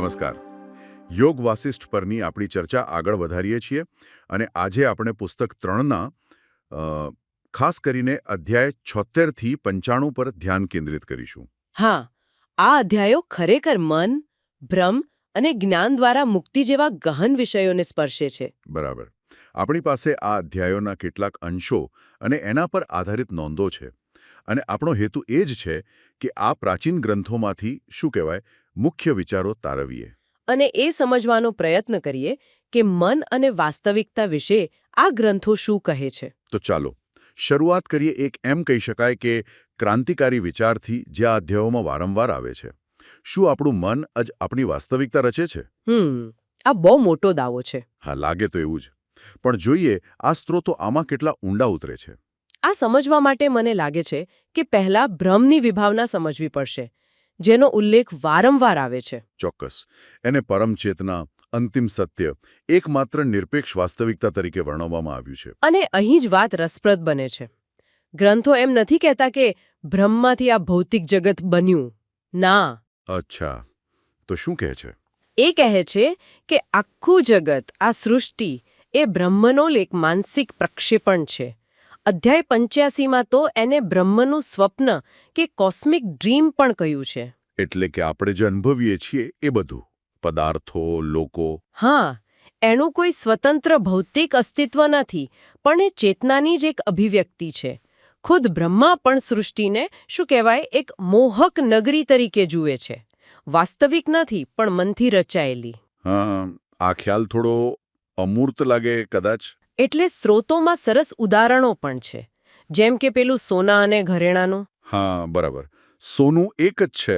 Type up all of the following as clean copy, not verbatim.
નમસ્કાર. યોગ વાસિષ્ઠ પરની આપણી ચર્ચા આગળ વધારીએ છીએ અને આજે આપણે પુસ્તક 3ના ખાસ કરીને અધ્યાય 76 થી 95 પર ધ્યાન કેન્દ્રિત કરીશું. હા, આ અધ્યાયો ખરેખર મન, ભ્રમ અને જ્ઞાન દ્વારા મુક્તિ જેવા ગહન વિષયોને સ્પર્શે છે. બરાબર. આપણી પાસે આ અધ્યાયોના કેટલાક અંશો અને એના પર આધારિત નોંધો છે અને આપણો હેતુ એ જ છે કે આ પ્રાચીન ગ્રંથોમાંથી શું કહેવાય મુખ્ય વિચારો તારવીએ. અને એ સમજવાનો પ્રયત્ન કરીએ કે મન અને વાસ્તવિકતા વિશે આ ગ્રંથો શું કહે છે. તો ચાલો શરૂઆત કરીએ એક એમ કહી શકાય કે ક્રાંતિકારી વિચારથી જે આ અધ્યાયોમાં વારંવાર આવે છે. શું આપણું મન જ આપણી વાસ્તવિકતા રચે છે? આ બહુ મોટો દાવો છે. હા, લાગે તો એવું જ. પણ જોઈએ આ સ્ત્રોતો આમાં કેટલા ઊંડા ઉતરે છે. આ સમજવા માટે મને લાગે છે કે પહેલા ભ્રમની વિભાવના સમજવી પડશે, જેનો ઉલ્લેખ વારંવાર આવે છે. ચોક્કસ. એને પરમ ચેતના, અંતિમ સત્ય, એકમાત્ર નિરપેક્ષ વાસ્તવિકતા તરીકે વર્ણવવામાં આવ્યું છે. અને અહીં જ વાત રસપ્રદ બને છે. ગ્રંથો એમ નથી કહેતા કે ભ્રમમાંથી આ ભૌતિક જગત બન્યું. ના. અચ્છા, તો શું કહે છે? એ કહે છે કે આખું જગત, આ સૃષ્ટિ, એ બ્રહ્મનો એક માનસિક પ્રક્ષેપણ છે. અધ્યાય 85માં તો એને બ્રહ્મનું સ્વપ્ન કે કોસ્મિક ડ્રીમ પણ કહ્યું છે. એટલે કે આપણે જે અનુભવીએ છીએ એ બધું, પદાર્થો, લોકો. હા, એનું કોઈ સ્વતંત્ર ભૌતિક અસ્તિત્વ નથી, પણ એ ચેતનાની જ એક અભિવ્યક્તિ છે. ખુદ બ્રહ્મા પણ સૃષ્ટિને શું કહેવાય એક મોહક નગરી તરીકે જુએ છે. વાસ્તવિક નથી, પણ મનથી રચાયેલી. હા, આ ખ્યાલ થોડો અમૂર્ત લાગે કદાચ. એટલે સ્ત્રોતોમાં સરસ ઉદાહરણો પણ છે, જેમ કે પેલું સોના અને ઘરેણાનું. હા, બરાબર. સોનું એક જ છે,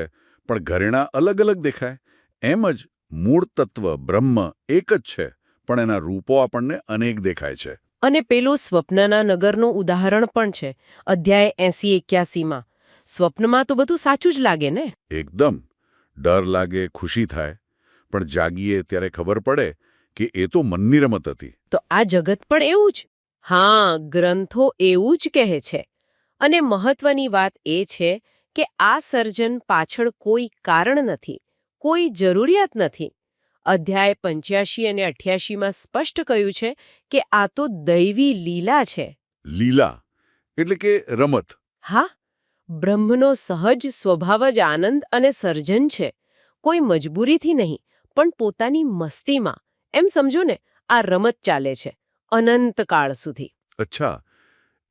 પણ ઘરેણા અલગ અલગ દેખાય. એમ જ મૂળ તત્વ બ્રહ્મ એક જ છે, પણ એના રૂપો આપણને અનેક દેખાય છે. અને પેલું સ્વપ્નના નગરનું ઉદાહરણ પણ છે, અધ્યાય 80-81માં. સ્વપ્નમાં તો બધું સાચું જ લાગે ને. એકદમ. ડર લાગે, ખુશી થાય, પણ જાગીએ ત્યારે ખબર પડે કે એ તો મનની રમત હતી. તો આ જગત પણ એવું જ. હા, ગ્રંથો એવું જ કહે છે. અને મહત્વની વાત એ છે કે આ સર્જન પાછળ કોઈ કારણ નથી, કોઈ જરૂરિયાત નથી. અધ્યાય 85 અને 88માં સ્પષ્ટ કહ્યું છે કે આ તો દૈવી લીલા છે. લીલા એટલે કે રમત. હા, બ્રહ્મનો સહજ સ્વભાવ જ આનંદ અને સર્જન છે. કોઈ મજબૂરીથી નહીં, પણ પોતાની મસ્તીમાં. એમ સમજો ને, આ રમત ચાલે છે અનંતકાળ સુધી. અચ્છા,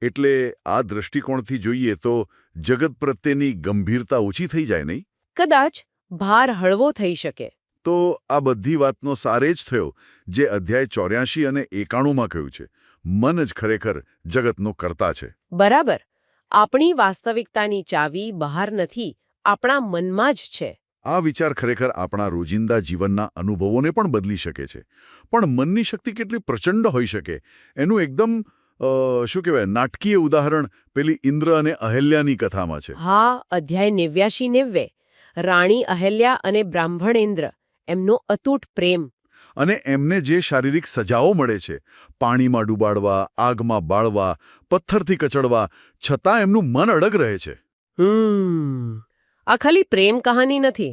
એટલે આ દ્રષ્ટિકોણથી જોઈએ તો જગત પ્રત્યેની ગંભીરતા ઓછી થઈ જાય નહીં? કદાચ ભાર હળવો થઈ શકે. તો આ બધી વાતનો સાર એ જ થયો જે અધ્યાય 84 અને 91માં કહ્યું છે. મન જ ખરેખર જગતનો કર્તા છે. બરાબર. આપણી વાસ્તવિકતાની ચાવી બહાર નથી, આપણા મનમાં જ છે. આ વિચાર ખરેખર આપણા રોજિંદા જીવનના અનુભવોને પણ બદલી શકે છે. પણ મનની શક્તિ કેટલી પ્રચંડ હોઈ શકે એનું એકદમ શું કહેવાય નાટકીય ઉદાહરણ પેલી ઇન્દ્ર અને અહલ્યાની કથામાં છે. હા, અધ્યાય 89-90. રાણી અહલ્યા અને બ્રાહ્મણ ઇન્દ્ર, એમનો અતૂટ પ્રેમ. અને એમને જે શારીરિક સજાઓ મળે છે, પાણીમાં ડૂબાડવા, આગમાં બાળવા, પથ્થરથી કચડવા, છતાં એમનું મન અડગ રહે છે. આ ખાલી પ્રેમ કહાની નથી,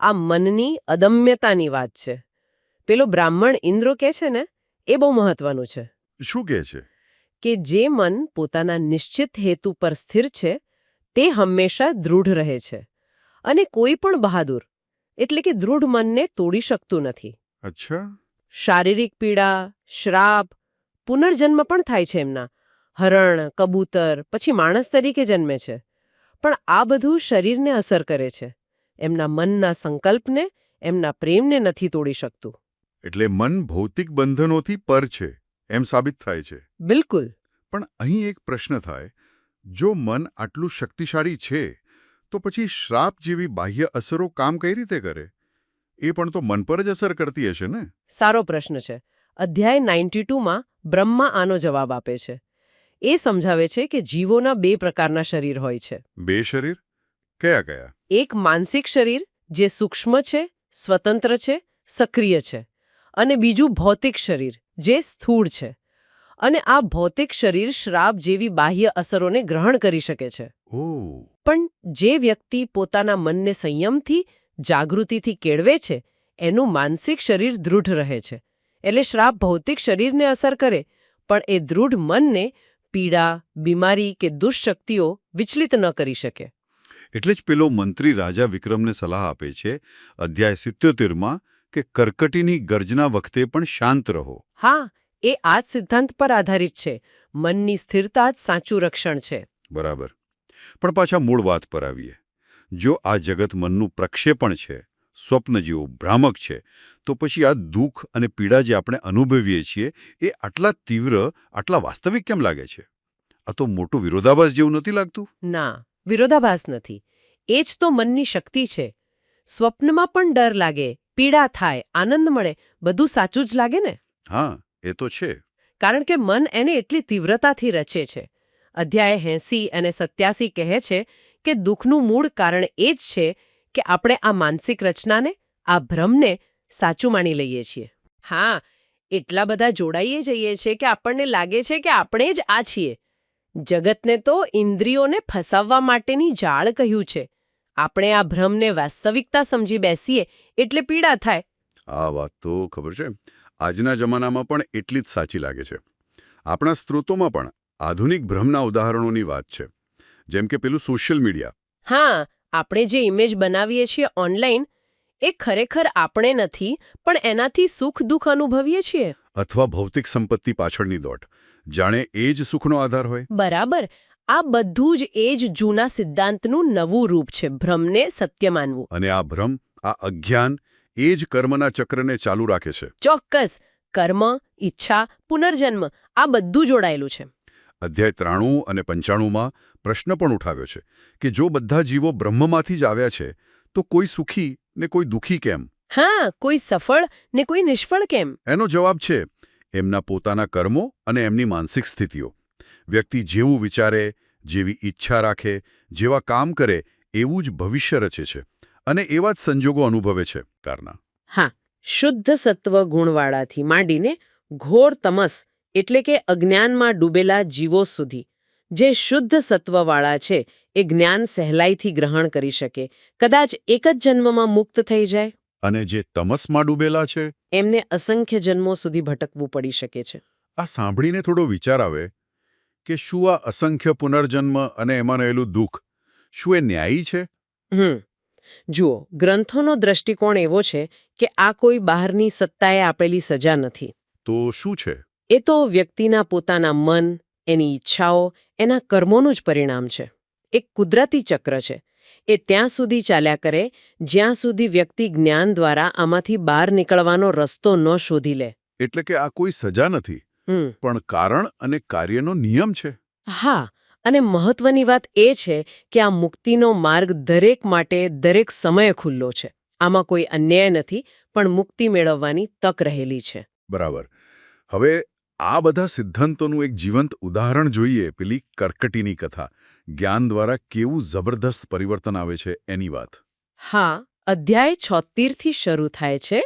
આ મનની અદમ્યતાની વાત છે. પેલો બ્રાહ્મણ ઇન્દ્ર કહે છે ને, એ બહુ મહત્વનું છે. શું કહે છે? કે જે મન પોતાના નિશ્ચિત હેતુ પર સ્થિર છે, તે હંમેશા દૃઢ રહે છે. અને કોઈ પણ બહાદુર, એટલે કે દૃઢ મનને તોડી શકતું નથી. અચ્છા. શારીરિક પીડા, શ્રાપ, પુનર્જન્મ પણ થાય છે એમના. હરણ, કબૂતર, પછી માણસ તરીકે જન્મે છે. પણ આ બધું શરીરને અસર કરે છે. એમના મનના સંકલ્પને, એમના પ્રેમને નથી તોડી શકતું. એટલે મન ભૌતિક બંધનોથી પર છે એમ સાબિત થાય છે. બિલકુલ. પણ અહીં એક પ્રશ્ન થાય, જો મન આટલું શક્તિશાળી છે તો પછી શ્રાપ જેવી બાહ્ય અસરો કામ કઈ રીતે કરે? એ પણ તો મન પર જ અસર કરતી હશે ને? સારો પ્રશ્ન છે. અધ્યાય 92માં બ્રહ્મા આનો જવાબ આપે છે. એ સમજાવે છે કે જીવોના 2 પ્રકારના શરીર હોય છે. 2 શરીર? કયા કયા? એક માનસિક શરીર જે સૂક્ષ્મ છે, સ્વતંત્ર છે, સક્રિય છે. અને બીજું ભૌતિક શરીર જે સ્થૂળ છે. અને આ ભૌતિક શરીર શ્રાપ જેવી બાહ્ય અસરોને ગ્રહણ કરી શકે છે. ઓહ. પણ જે વ્યક્તિ પોતાના મનને સંયમથી, જાગૃતિથી કેળવે છે, એનું માનસિક શરીર દૃઢ રહે છે. એટલે શ્રાપ ભૌતિક શરીરને અસર કરે, પણ એ દૃઢ મનને પીડા, બીમારી કે દુષ્શક્તિઓ વિચલિત ન કરી શકે. એટલે જ પેલો મંત્રી રાજા વિક્રમને સલાહ આપે છે અધ્યાય 77માં કે કર્કટીની ગર્જના વખતે પણ શાંત રહો. હા, એ આ જ સિદ્ધાંત પર આધારિત છે. મનની સ્થિરતા જ સાચું રક્ષણ છે. બરાબર. પણ પાછા મૂળ વાત પર આવીએ. જો આ જગત મનનું પ્રક્ષેપણ છે, સ્વપ્ન જેવું ભ્રામક છે, તો પછી આ દુઃખ અને પીડા જે આપણે અનુભવીએ છીએ એ આટલા તીવ્ર, આટલા વાસ્તવિક કેમ લાગે છે? આ તો મોટું વિરોધાભાસ જેવું નથી લાગતું? ના, વિરોધાભાસ નથી. એ જ તો મનની શક્તિ છે. સ્વપ્નમાં પણ ડર લાગે, પીડા થાય, આનંદ મળે, બધું સાચું જ લાગે ને? હા, એ તો છે. કારણ કે મન એને એટલી તીવ્રતાથી રચે છે. અધ્યાય 80 અને 87 કહે છે કે દુઃખનું મૂળ કારણ એ જ છે કે આપણે આ માનસિક રચનાને, આ ભ્રમને સાચું માની લઈએ છીએ. હા, એટલા બધા જોડાઈએ જઈએ છીએ કે આપણને લાગે છે કે આપણે જ આ છીએ. જગતને તો ઇન્દ્રિયોને ફસાવવા માટેની જાળ કહ્યું છે. આપણે આ ભ્રમને વાસ્તવિકતા સમજી બેસીએ એટલે પીડા થાય. આ વાત તો ખબર છે. આજના જમાનામાં પણ એટલી જ સાચી લાગે છે. આપણા સ્ત્રોતોમાં પણ આધુનિક ભ્રમના ઉદાહરણોની વાત છે. જેમ કે પેલું સોશિયલ મીડિયા. હા, આપણે જે ઇમેજ બનાવીએ છીએ ઓનલાઈન, એ ખરેખર આપણે નથી, પણ એનાથી સુખ દુઃખ અનુભવીએ છીએ. અથવા ભૌતિક સંપત્તિ પાછળની દોટ. જાણે એ જ સુખનો આધાર હોય. બરાબર. આ બધું જ એ જ જૂના સિદ્ધાંતનું નવું રૂપ છે, ભ્રમને સત્ય માનવું. અને આ ભ્રમ, આ અજ્ઞાન એ જ કર્મના ચક્રને ચાલુ રાખે છે. ચોક્કસ. કર્મ, ઈચ્છા, પુનર્જન્મ આ બધું જોડાયેલું છે. અધ્યાય 93 અને 95માં પ્રશ્ન પણ ઉઠાવ્યો છે કે જો બધા જીવો બ્રહ્મમાંથી જ આવ્યા છે તો કોઈ સુખી ને કોઈ દુઃખી કેમ? હા, કોઈ સફળ ને કોઈ નિષ્ફળ કેમ? એનો જવાબ છે એમના પોતાના કર્મો અને એમની માનસિક સ્થિતિઓ. વ્યક્તિ જેવું વિચારે, જેવી ઈચ્છા રાખે, જેવા કામ કરે એવું જ ભવિષ્ય રચે છે અને એવા જ સંજોગો અનુભવે છે. કારના હા, શુદ્ધ સત્વ ગુણવાળાથી માંડીને ઘોર તમસ એટલે કે અજ્ઞાનમાં ડૂબેલા જીવો સુધી જે શુદ્ધ સત્વવાળા છે એ જ્ઞાન સહેલાઈથી ગ્રહણ કરી શકે, કદાચ એક જ જન્મમાં મુક્ત થઈ જાય. અને જે તમસમાં ડૂબેલા છે એમને અસંખ્ય જન્મો સુધી ભટકવું પડી શકે છે. આ સાંભળીને થોડો વિચાર આવે કે શું આ અસંખ્ય પુનર્જન્મ અને એમાં રહેલું દુઃખ, શું એ ન્યાયી છે? જુઓ, ગ્રંથોનો દ્રષ્ટિકોણ એવો છે કે આ કોઈ બહારની સત્તાએ આપેલી સજા નથી. તો શું છે? એ તો વ્યક્તિના પોતાના મન, એની ઈચ્છાઓ, એના કર્મોનું જ પરિણામ છે. એક કુદરતી ચક્ર છે. એ ત્યાં સુધી ચાલ્યા કરે જ્યાં સુધી વ્યક્તિ જ્ઞાન દ્વારા આમાંથી બહાર નીકળવાનો રસ્તો ન શોધી લે. એટલે કે આ કોઈ સજા નથી, પણ કારણ અને કાર્યનો નિયમ છે. હા, અને મહત્વની વાત એ છે કે આ મુક્તિનો માર્ગ દરેક માટે દરેક સમયે ખુલ્લો છે. આમાં કોઈ અન્યાય નથી, પણ મુક્તિ મેળવવાની તક રહેલી છે. બરાબર. હવે આ બધા સિદ્ધાંતોનું એક જીવંત ઉદાહરણ જોઈએ, પેલી કર્કટીની કથા. જ્ઞાન દ્વારા કેવું જબરદસ્ત પરિવર્તન આવે છે એની વાત. હા, અધ્યાય 76 થી શરૂ થાય છે.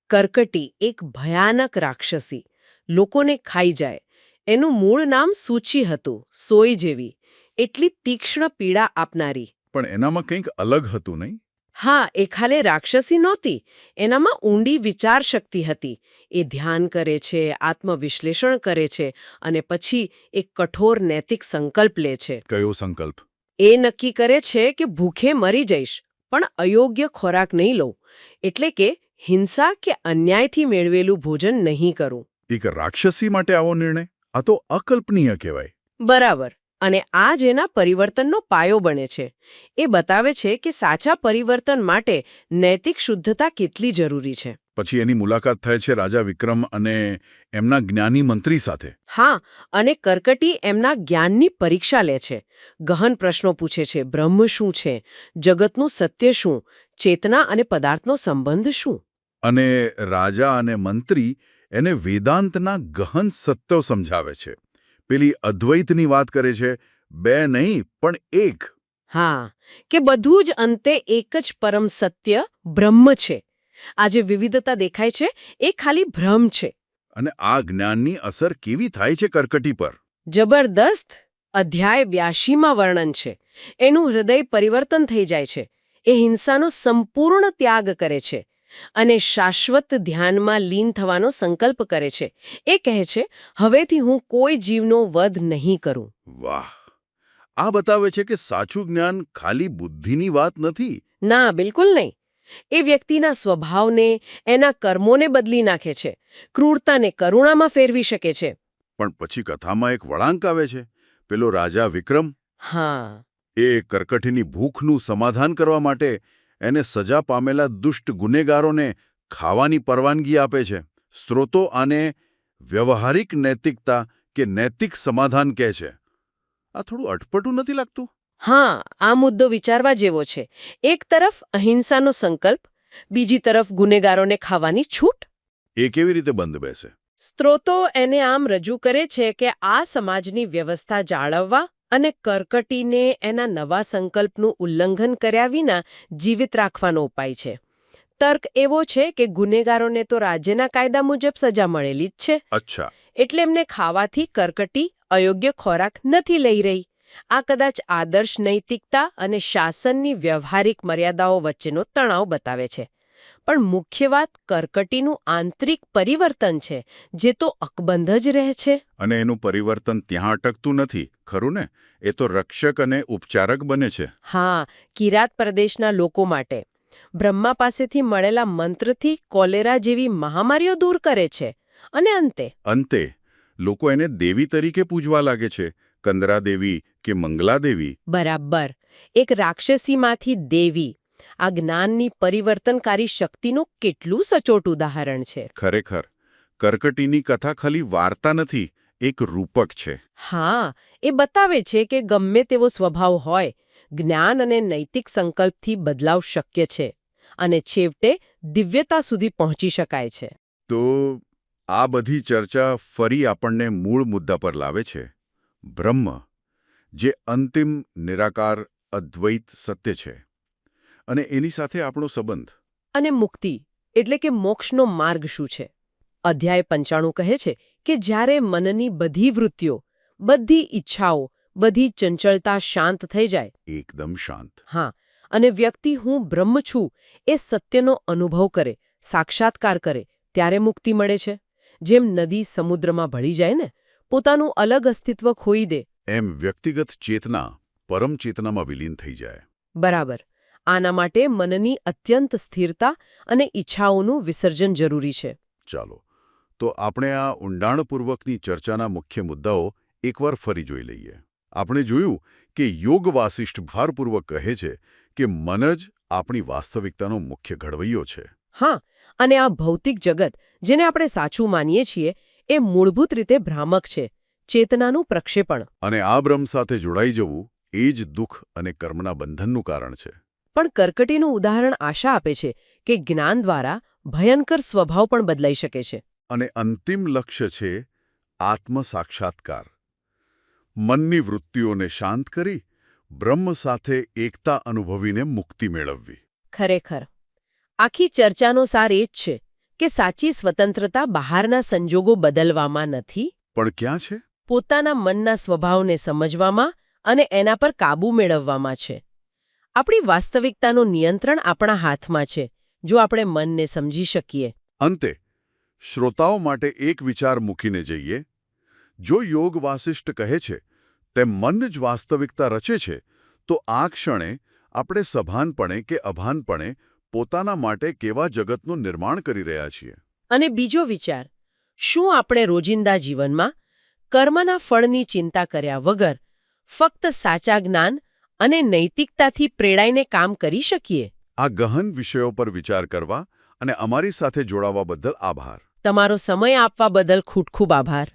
કર્કટી એક ભયાનક રાક્ષસી, લોકોને ખાઈ જાય. એનું મૂળ નામ સૂચિ હતું, સોય જેવી, એટલી તીક્ષ્ણ પીડા આપનારી. પણ એનામાં કંઈક અલગ હતું, નહીં? હા, એ ખાલી રાક્ષસી નહોતી, એનામાં ઊંડી વિચાર શક્તિ હતી. એ ધ્યાન કરે છે, આત્મવિશ્લેષણ કરે છે અને પછી એક કઠોર નૈતિક સંકલ્પ લે છે. કયો સંકલ્પ? એ નક્કી કરે છે કે ભૂખે મરી જઈશ, પણ અયોગ્ય ખોરાક નહીં લઉં. એટલે કે હિંસા કે અન્યાયથી મેળવેલું ભોજન નહીં કરું. એક રાક્ષસી માટે આવો નિર્ણય? આ તો અકલ્પનીય કહેવાય. બરાબર. અને આ જ એના પરિવર્તનનો પાયો બને છે. એ બતાવે છે કે સાચા પરિવર્તન માટે નૈતિક શુદ્ધતા કેટલી જરૂરી છે. પછી એની મુલાકાત થાય છે રાજા વિક્રમ અને એમના જ્ઞાની મંત્રી સાથે. હા, અને કર્કટી એમના જ્ઞાનની પરીક્ષા લે છે. ગહન પ્રશ્નો પૂછે છે. બ્રહ્મ શું છે? જગતનું સત્ય શું? ચેતના અને પદાર્થનો સંબંધ શું? અને રાજા અને મંત્રી એને વેદાંતના ગહન સત્યો સમજાવે છે. પેલી અદ્વૈતની વાત કરે છે, બે નહીં પણ એક. હા, કે બધું જ અંતે એક જ પરમ સત્ય બ્રહ્મ છે. આ જે વિવિધતા દેખાય છે એ ખાલી ભ્રમ છે. અને આ જ્ઞાનની અસર કેવી થાય છે કર્કટી પર? જબરદસ્ત. અધ્યાય 82માં વર્ણન છે. એનું હૃદય પરિવર્તન થઈ જાય છે. એ હિંસાનો સંપૂર્ણ ત્યાગ કરે છે. અને શાશ્વત ધ્યાનમાં લીન થવાનો સંકલ્પ કરે છે. એ કહે છે, હવેથી હું કોઈ જીવનો વધ નહીં કરું. વાહ! આ બતાવે છે કે સાચું જ્ઞાન ખાલી બુદ્ધિની વાત નથી. ના, બિલકુલ નહીં. એ વ્યક્તિના સ્વભાવને, એના કર્મોને બદલી નાખે છે, ક્રૂરતાને કરુણામાં ફેરવી શકે છે. પણ પછી કથામાં એક વળાંક આવે છે. પેલો રાજા વિક્રમ, હા, એ કરકટીની ભૂખનું સમાધાન કરવા માટે એને સજા પામેલા દુષ્ટ ગુનેગારોને ખાવાની પરવાનગી આપે છે. સ્ત્રોતો આને વ્યવહારિક નૈતિકતા કે નૈતિક સમાધાન કહે છે. આ થોડું અટપટું નથી લાગતું? હા, આ મુદ્દો વિચારવા જેવો છે. એક તરફ અહિંસાનો સંકલ્પ, બીજી તરફ ગુનેગારોને ખાવાની છૂટ. એ કેવી રીતે બંધ બેસે? સ્ત્રોતો એને આમ રજૂ કરે છે કે આ સમાજની વ્યવસ્થા જાળવવા અને કરકટીને એના નવા સંકલ્પનું ઉલ્લંઘન કર્યા વિના જીવિત રાખવાનો ઉપાય છે. તર્ક એવો છે કે ગુનેગારોને તો રાજ્યના કાયદા મુજબ સજા મળેલી જ છે. અચ્છા. એટલે એમને ખાવાથી કરકટી અયોગ્ય ખોરાક નથી લઈ રહી. આ કદાચ આદર્શ નૈતિકતા અને શાસનની વ્યવહારિક મર્યાદાઓ વચ્ચેનો તણાવ બતાવે છે. પણ મુખ્ય વાત કરકટીનું આંતરિક પરિવર્તન છે, જે તો અકબંધ જ રહે છે. અને એનું પરિવર્તન ત્યાં અટકતું નથી, ખરું ને? એ તો રક્ષક અને ઉપચારક બને છે. હા, કિરાત પ્રદેશના લોકો માટે બ્રહ્મા પાસેથી મળેલા મંત્રથી કોલેરા જેવી મહામારીઓ દૂર કરે છે. અને અંતે લોકો એને દેવી તરીકે પૂજવા લાગે છે. કંદરા દેવી કે મંગલા દેવી. બરાબર, એક રાક્ષસીમાંથી દેવી. આ જ્ઞાનની પરિવર્તનકારી શક્તિનું કેટલું સચોટ ઉદાહરણ છે. ખરેખર, કરકટીની કથા ખાલી વાર્તા નથી, એક રૂપક છે. હા, એ બતાવે છે કે ગમે તેવો સ્વભાવ હોય, જ્ઞાન અને નૈતિક સંકલ્પથી બદલાવ શક્ય છે અને છેવટે દિવ્યતા સુધી પહોંચી શકાય છે. તો આ બધી ચર્ચા ફરી આપણને મૂળ મુદ્દા પર લાવે છે. બ્રહ્મ, જે અંતિમ નિરાકાર અદ્વૈત સત્ય છે, અને એની સાથે આપણો સંબંધ. અને મુક્તિ એટલે કે મોક્ષનો માર્ગ શું છે? અધ્યાય 95 કહે છે કે જ્યારે મનની બધી વૃત્તિઓ, બધી ઈચ્છાઓ, બધી ચંચળતા શાંત થઈ જાય, એકદમ શાંત. હા, અને વ્યક્તિ હું બ્રહ્મ છું એ સત્યનો અનુભવ કરે, સાક્ષાત્કાર કરે, ત્યારે મુક્તિ મળે છે. જેમ નદી સમુદ્રમાં ભળી જાય ને, પોતાનું અલગ અસ્તિત્વ ખોઈ દે, એમ વ્યક્તિગત ચેતના પરમ ચેતનામાં વિલીન થઈ જાય. બરાબર. આના માટે મનની અત્યંત સ્થિરતા અને ઈચ્છાઓનું વિસર્જન જરૂરી છે. ચાલો, તો આપણે આ ઊંડાણપૂર્વકની ચર્ચાના મુખ્ય મુદ્દાઓ એકવાર ફરી જોઈ લઈએ. આપણે જોયું કે યોગ વાસિષ્ઠ ભારપૂર્વક કહે છે કે મન જ આપણી વાસ્તવિકતાનો મુખ્ય ઘડવૈયો છે. હા, અને આ ભૌતિક જગત, જેને આપણે સાચું માનીએ છીએ, એ મૂળભૂત રીતે ભ્રામક છે, ચેતનાનું પ્રક્ષેપણ. અને આ બ્રહ્મ સાથે જોડાઈ જવું એ જ દુઃખ અને કર્મના બંધનનું કારણ છે. પણ કરકટીનું ઉદાહરણ આશા આપે છે કે જ્ઞાન દ્વારા ભયંકર સ્વભાવ પણ બદલાઈ શકે છે. અને અંતિમ લક્ષ્ય છે આત્મસાક્ષાત્કાર. મનની વૃત્તિઓને શાંત કરી બ્રહ્મ સાથે એકતા અનુભવીને મુક્તિ મેળવવી. ખરેખર, આખી ચર્ચાનો સાર એ જ છે કે સાચી સ્વતંત્રતા બહારના સંજોગો બદલવામાં નથી, પણ ક્યાં છે? પોતાના મનના સ્વભાવને સમજવામાં અને એના પર કાબૂ મેળવવામાં છે. આપણી વાસ્તવિકતાનું નિયંત્રણ આપણા હાથમાં છે, જો આપણે મનને સમજી શકીએ. અંતે શ્રોતાઓ માટે એક વિચાર મૂકીને જઈએ. જો યોગ વાસિષ્ઠ કહે છે તેમ મન જ વાસ્તવિકતા રચે છે, તો આ ક્ષણે આપણે સભાનપણે કે અભાનપણે પોતાના માટે કેવા જગતનું નિર્માણ કરી રહ્યા છીએ. અને બીજો વિચાર, શું આપણે રોજિંદા જીવનમાં કર્મના ફળની ચિંતા કર્યા વગર ફક્ત સાચા જ્ઞાન અને નૈતિકતાથી પ્રેરાઈને કામ કરી શકીએ? આ ગહન વિષયો પર વિચાર કરવા અને અમારી સાથે જોડાવા બદલ આભાર. તમારો સમય આપવા બદલ ખૂબ ખૂબ આભાર.